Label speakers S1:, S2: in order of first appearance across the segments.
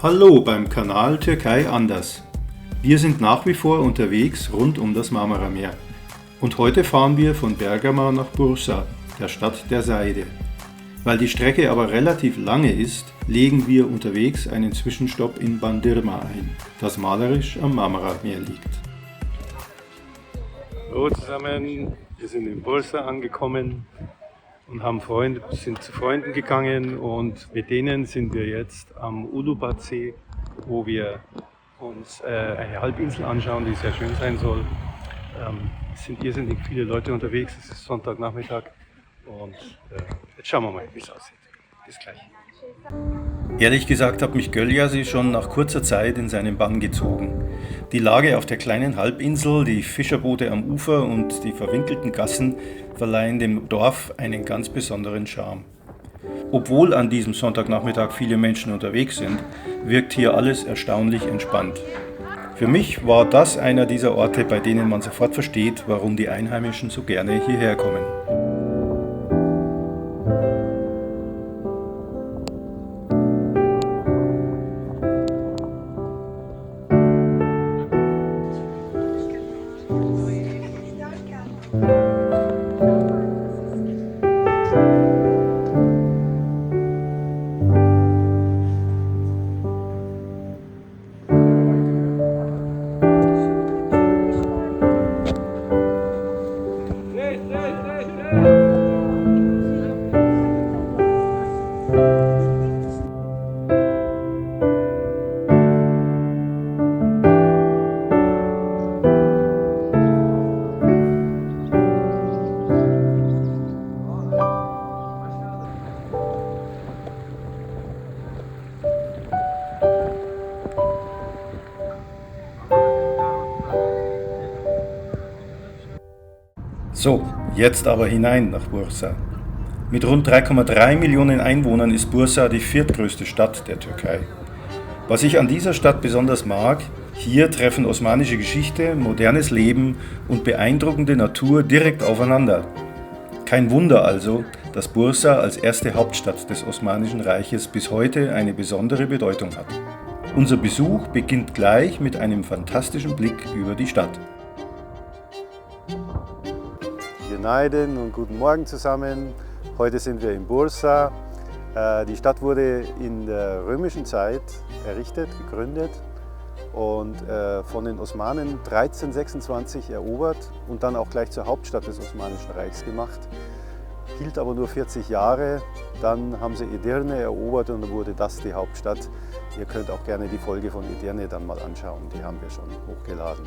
S1: Hallo beim Kanal Türkei anders. Wir sind nach wie vor unterwegs rund um das Marmarameer. Und heute fahren wir von Bergama nach Bursa, der Stadt der Seide. Weil die Strecke aber relativ lange ist, legen wir unterwegs einen Zwischenstopp in Bandırma ein, das malerisch am Marmarameer liegt. Hallo zusammen, wir sind in Bursa angekommen und sind zu Freunden gegangen und mit denen sind wir jetzt am Ulubatsee, wo wir uns eine Halbinsel anschauen, die sehr schön sein soll. Es sind irrsinnig viele Leute unterwegs, es ist Sonntagnachmittag und jetzt schauen wir mal, wie es aussieht. Bis gleich. Ehrlich gesagt hat mich Gölyasi schon nach kurzer Zeit in seinen Bann gezogen. Die Lage auf der kleinen Halbinsel, die Fischerboote am Ufer und die verwinkelten Gassen verleihen dem Dorf einen ganz besonderen Charme. Obwohl an diesem Sonntagnachmittag viele Menschen unterwegs sind, wirkt hier alles erstaunlich entspannt. Für mich war das einer dieser Orte, bei denen man sofort versteht, warum die Einheimischen so gerne hierher kommen. So, jetzt aber hinein nach Bursa. Mit rund 3,3 Millionen Einwohnern ist Bursa die viertgrößte Stadt der Türkei. Was ich an dieser Stadt besonders mag, hier treffen osmanische Geschichte, modernes Leben und beeindruckende Natur direkt aufeinander. Kein Wunder also, dass Bursa als erste Hauptstadt des Osmanischen Reiches bis heute eine besondere Bedeutung hat. Unser Besuch beginnt gleich mit einem fantastischen Blick über die Stadt. Günaydın und guten Morgen zusammen. Heute sind wir in Bursa. Die Stadt wurde in der römischen Zeit errichtet, gegründet und von den Osmanen 1326 erobert und dann auch gleich zur Hauptstadt des Osmanischen Reichs gemacht. Hielt aber nur 40 Jahre. Dann haben sie Edirne erobert und dann wurde das die Hauptstadt. Ihr könnt auch gerne die Folge von Edirne dann mal anschauen, die haben wir schon hochgeladen.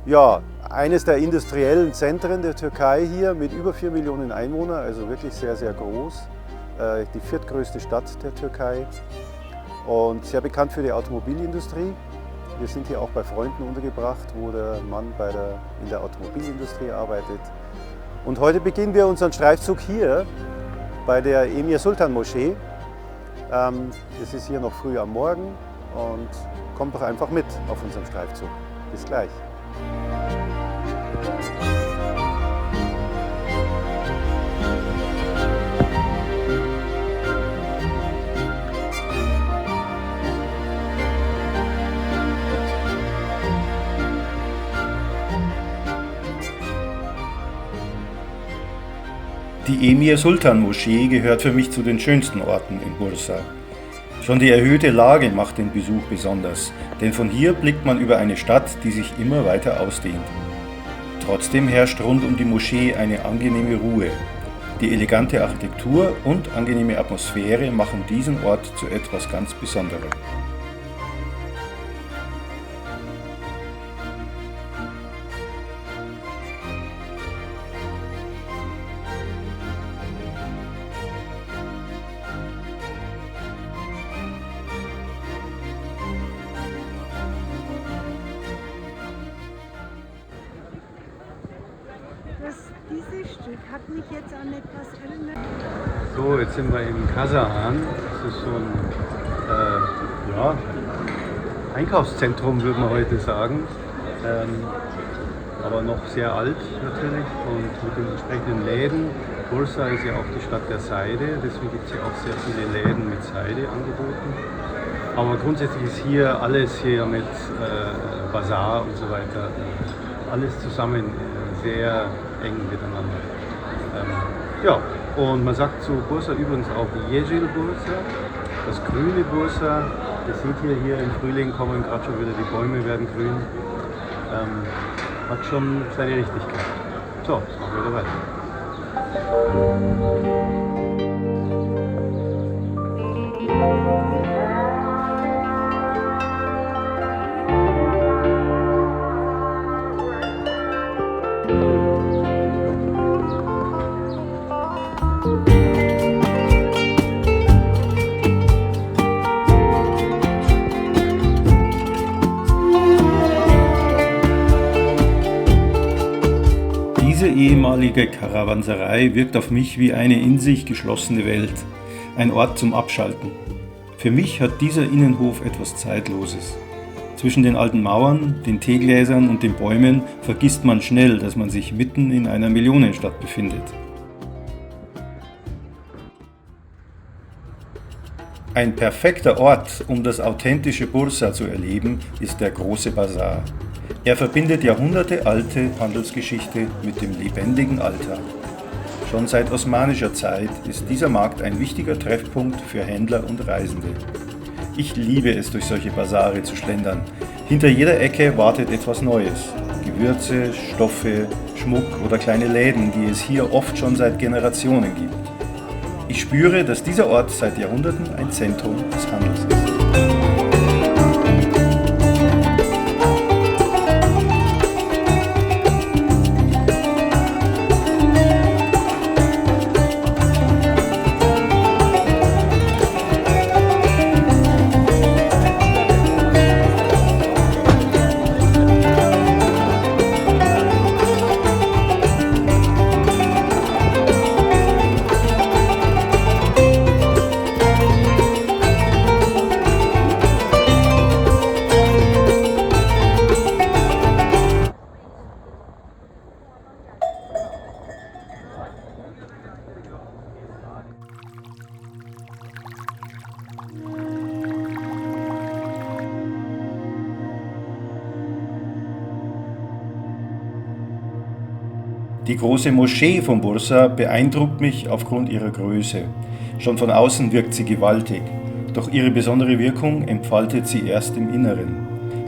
S1: Ja, eines der industriellen Zentren der Türkei hier mit über 4 Millionen Einwohnern, also wirklich sehr, sehr groß. Die viertgrößte Stadt der Türkei und sehr bekannt für die Automobilindustrie. Wir sind hier auch bei Freunden untergebracht, wo der Mann in der Automobilindustrie arbeitet. Und heute beginnen wir unseren Streifzug hier bei der Emir Sultan Moschee. Es ist hier noch früh am Morgen und kommt doch einfach mit auf unserem Streifzug. Bis gleich. Die Emir Sultan Moschee gehört für mich zu den schönsten Orten in Bursa. Schon die erhöhte Lage macht den Besuch besonders, denn von hier blickt man über eine Stadt, die sich immer weiter ausdehnt. Trotzdem herrscht rund um die Moschee eine angenehme Ruhe. Die elegante Architektur und angenehme Atmosphäre machen diesen Ort zu etwas ganz Besonderem.
S2: Dieses Stück hat mich jetzt an etwas erinnert.
S1: So, jetzt sind wir in Kasahan. Das ist so ein Einkaufszentrum, würde man heute sagen. Aber noch sehr alt natürlich und mit den entsprechenden Läden. Bursa ist ja auch die Stadt der Seide, deswegen gibt es ja auch sehr viele Läden mit Seide angeboten. Aber grundsätzlich ist hier alles hier mit Bazar und so weiter, alles zusammen sehr eng miteinander. Ja, und man sagt zu Bursa übrigens auch Jezil Bursa, das grüne Bursa. Das seht ihr hier im Frühling kommen gerade schon wieder, die Bäume werden grün. Hat schon seine Richtigkeit. So, machen wir wieder weiter.
S3: Diese ehemalige Karawanserei wirkt auf mich wie eine in sich geschlossene Welt, ein Ort zum Abschalten. Für mich hat dieser Innenhof etwas Zeitloses. Zwischen den alten Mauern, den Teegläsern und den Bäumen vergisst man schnell, dass man sich mitten in einer Millionenstadt befindet. Ein perfekter Ort, um das authentische Bursa zu erleben, ist der große Bazar. Er verbindet jahrhundertealte Handelsgeschichte mit dem lebendigen Alltag. Schon seit osmanischer Zeit ist dieser Markt ein wichtiger Treffpunkt für Händler und Reisende. Ich liebe es, durch solche Bazare zu schlendern. Hinter jeder Ecke wartet etwas Neues. Gewürze, Stoffe, Schmuck oder kleine Läden, die es hier oft schon seit Generationen gibt. Ich spüre, dass dieser Ort seit Jahrhunderten ein Zentrum des Handels ist. Die große Moschee von Bursa beeindruckt mich aufgrund ihrer Größe. Schon von außen wirkt sie gewaltig, doch ihre besondere Wirkung entfaltet sie erst im Inneren.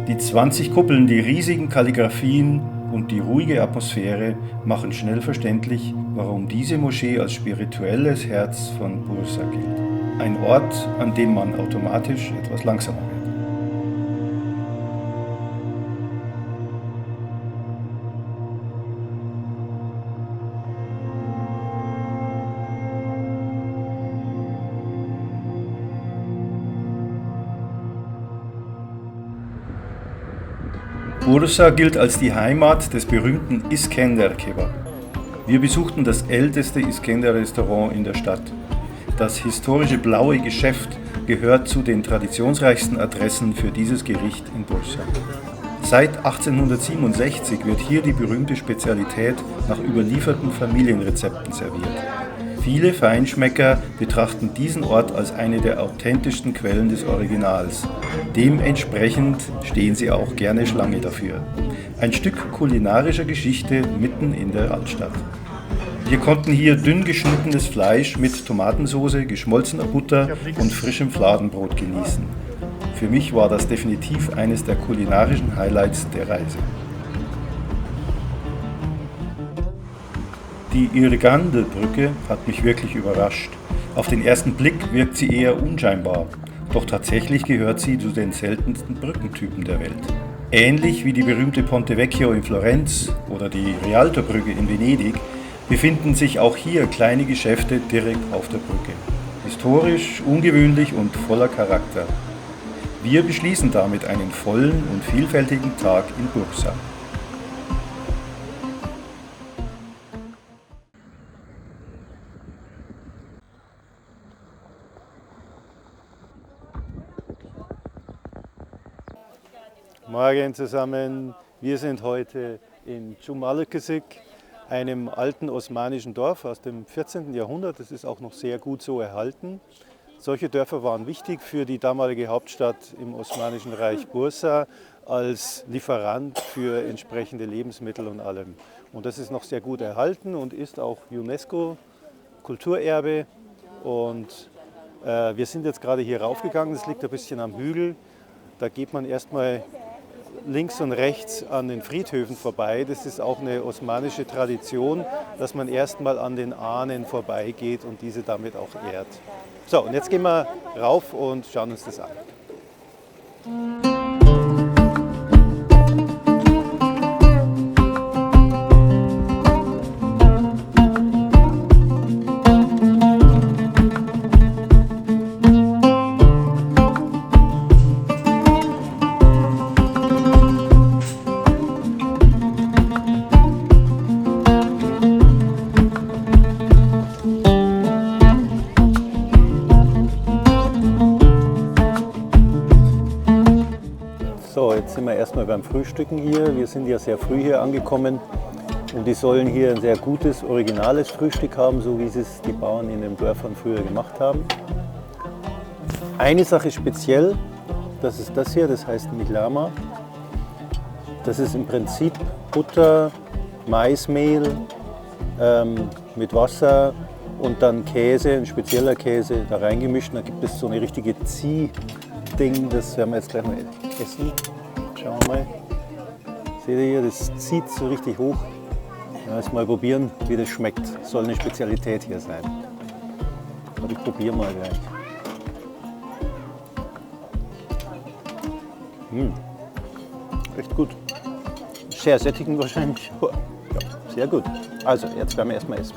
S3: Die 20 Kuppeln, die riesigen Kalligraphien und die ruhige Atmosphäre machen schnell verständlich, warum diese Moschee als spirituelles Herz von Bursa gilt. Ein Ort, an dem man automatisch etwas langsamer wird. Bursa gilt als die Heimat des berühmten Iskender-Kebab. Wir besuchten das älteste Iskender-Restaurant in der Stadt. Das historische Blaue Geschäft gehört zu den traditionsreichsten Adressen für dieses Gericht in Bursa. Seit 1867 wird hier die berühmte Spezialität nach überlieferten Familienrezepten serviert. Viele Feinschmecker betrachten diesen Ort als eine der authentischsten Quellen des Originals. Dementsprechend stehen sie auch gerne Schlange dafür. Ein Stück kulinarischer Geschichte mitten in der Altstadt. Wir konnten hier dünn geschnittenes Fleisch mit Tomatensauce, geschmolzener Butter und frischem Fladenbrot genießen. Für mich war das definitiv eines der kulinarischen Highlights der Reise. Die Irgande-Brücke hat mich wirklich überrascht. Auf den ersten Blick wirkt sie eher unscheinbar, doch tatsächlich gehört sie zu den seltensten Brückentypen der Welt. Ähnlich wie die berühmte Ponte Vecchio in Florenz oder die Rialto-Brücke in Venedig befinden sich auch hier kleine Geschäfte direkt auf der Brücke. Historisch, ungewöhnlich und voller Charakter. Wir beschließen damit einen vollen und vielfältigen Tag in Bursa.
S1: Morgen zusammen, wir sind heute in Cumalakesik
S3: einem alten osmanischen Dorf aus dem 14. Jahrhundert. Das ist auch noch sehr gut so erhalten. Solche Dörfer waren wichtig für die damalige Hauptstadt im Osmanischen Reich Bursa als Lieferant für entsprechende Lebensmittel und allem. Und das ist noch sehr gut erhalten und ist auch UNESCO-Kulturerbe. Und wir sind jetzt gerade hier raufgegangen, das liegt ein bisschen am Hügel. Da geht man erstmal links und rechts an den Friedhöfen vorbei. Das ist auch eine osmanische Tradition, dass man erstmal an den Ahnen vorbeigeht und diese damit auch ehrt. So, und jetzt gehen wir rauf und schauen uns das an. So, jetzt sind wir erstmal beim Frühstücken hier. Wir sind ja sehr früh hier angekommen und die sollen hier ein sehr gutes, originales Frühstück haben, so wie es die Bauern in den Dörfern früher gemacht haben. Eine Sache speziell, das ist das hier, das heißt Milama. Das ist im Prinzip Butter, Maismehl mit Wasser und dann Käse, ein spezieller Käse da reingemischt. Da gibt es so eine richtige Ding, das werden wir jetzt gleich mal essen. Schauen wir mal. Seht ihr hier, das zieht so richtig hoch. Jetzt mal probieren, wie das schmeckt. Soll eine Spezialität hier sein. Aber ich probiere mal gleich. Echt gut. Sehr sättigend wahrscheinlich. Ja, sehr gut. Also, jetzt werden wir erstmal essen.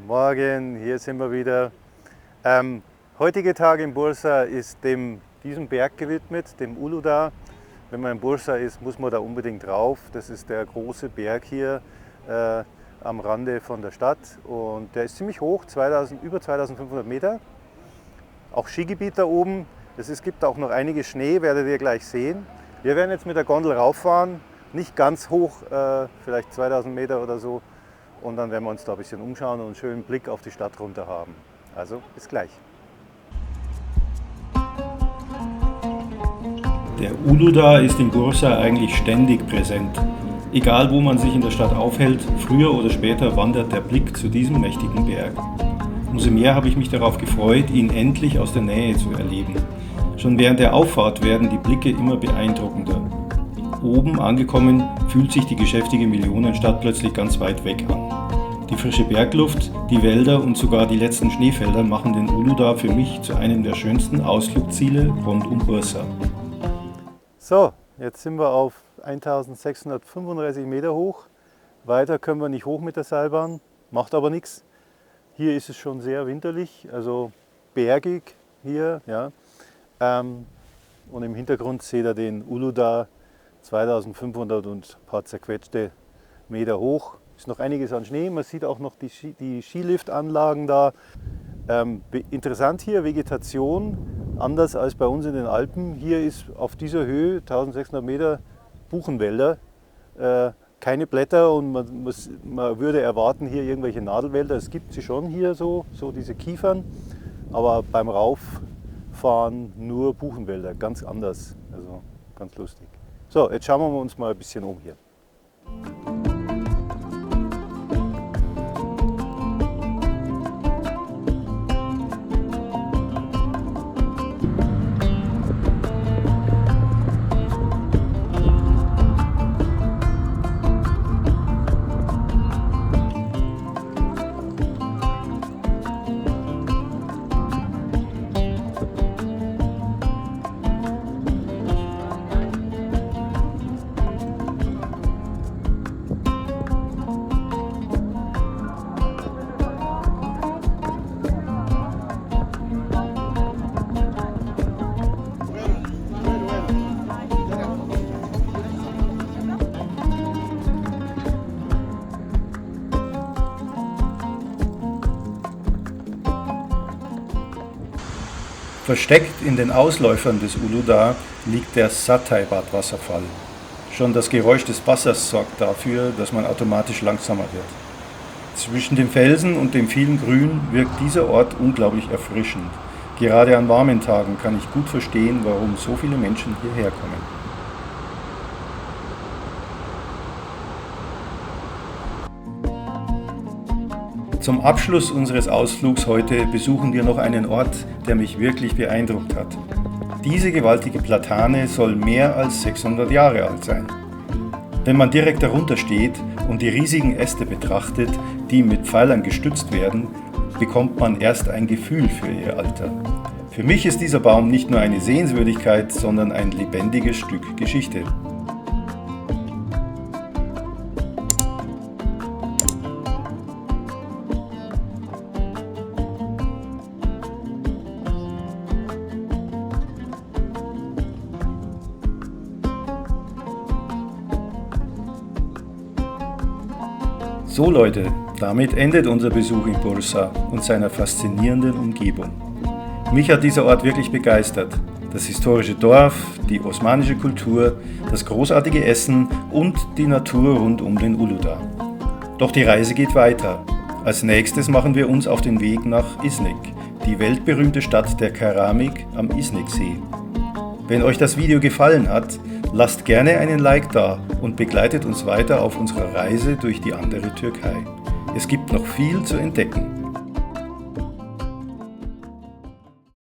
S3: Morgen, hier sind wir wieder. Heutige Tag in Bursa ist diesem Berg gewidmet, dem Uludağ. Wenn man in Bursa ist, muss man da unbedingt drauf. Das ist der große Berg hier am Rande von der Stadt und der ist ziemlich hoch, über 2500 Meter. Auch Skigebiet da oben. Es gibt auch noch einige Schnee, werdet ihr gleich sehen. Wir werden jetzt mit der Gondel rauffahren, nicht ganz hoch, vielleicht 2000 Meter oder so. Und dann werden wir uns da ein bisschen umschauen und einen schönen Blick auf die Stadt runter haben. Also bis gleich.
S4: Der Uludağ ist in Bursa eigentlich ständig präsent. Egal wo man sich in der Stadt aufhält, früher oder später wandert der Blick zu diesem mächtigen Berg. Umso mehr habe ich mich darauf gefreut, ihn endlich aus der Nähe zu erleben. Schon während der Auffahrt werden die Blicke immer beeindruckender. Oben angekommen fühlt sich die geschäftige Millionenstadt plötzlich ganz weit weg an. Die frische Bergluft, die Wälder und sogar die letzten Schneefelder machen den Uludağ für mich zu einem der schönsten Ausflugsziele rund um Bursa.
S3: So, jetzt sind wir auf 1635 Meter hoch. Weiter können wir nicht hoch mit der Seilbahn, macht aber nichts. Hier ist es schon sehr winterlich, also bergig hier. Ja. Und im Hintergrund seht ihr den Uludağ, 2500 und ein paar zerquetschte Meter hoch. Ist noch einiges an Schnee, man sieht auch noch die Skiliftanlagen da. Interessant hier, Vegetation, anders als bei uns in den Alpen. Hier ist auf dieser Höhe, 1600 Meter, Buchenwälder, keine Blätter und man würde erwarten hier irgendwelche Nadelwälder. Es gibt sie schon hier so diese Kiefern, aber beim Rauffahren nur Buchenwälder, ganz anders, also ganz lustig. So, jetzt schauen wir uns mal ein bisschen um hier.
S4: Versteckt in den Ausläufern des Uludağ liegt der Sataybat-Wasserfall. Schon das Geräusch des Wassers sorgt dafür, dass man automatisch langsamer wird. Zwischen dem Felsen und dem vielen Grün wirkt dieser Ort unglaublich erfrischend. Gerade an warmen Tagen kann ich gut verstehen, warum so viele Menschen hierher kommen. Zum Abschluss unseres Ausflugs heute besuchen wir noch einen Ort, der mich wirklich beeindruckt hat. Diese gewaltige Platane soll mehr als 600 Jahre alt sein. Wenn man direkt darunter steht und die riesigen Äste betrachtet, die mit Pfeilern gestützt werden, bekommt man erst ein Gefühl für ihr Alter. Für mich ist dieser Baum nicht nur eine Sehenswürdigkeit, sondern ein lebendiges Stück Geschichte. So Leute, damit endet unser Besuch in Bursa und seiner faszinierenden Umgebung. Mich hat dieser Ort wirklich begeistert. Das historische Dorf, die osmanische Kultur, das großartige Essen und die Natur rund um den Uludağ. Doch die Reise geht weiter. Als nächstes machen wir uns auf den Weg nach Iznik, die weltberühmte Stadt der Keramik am Izniksee. Wenn euch das Video gefallen hat, lasst gerne einen Like da und begleitet uns weiter auf unserer Reise durch die andere Türkei. Es gibt noch viel zu entdecken.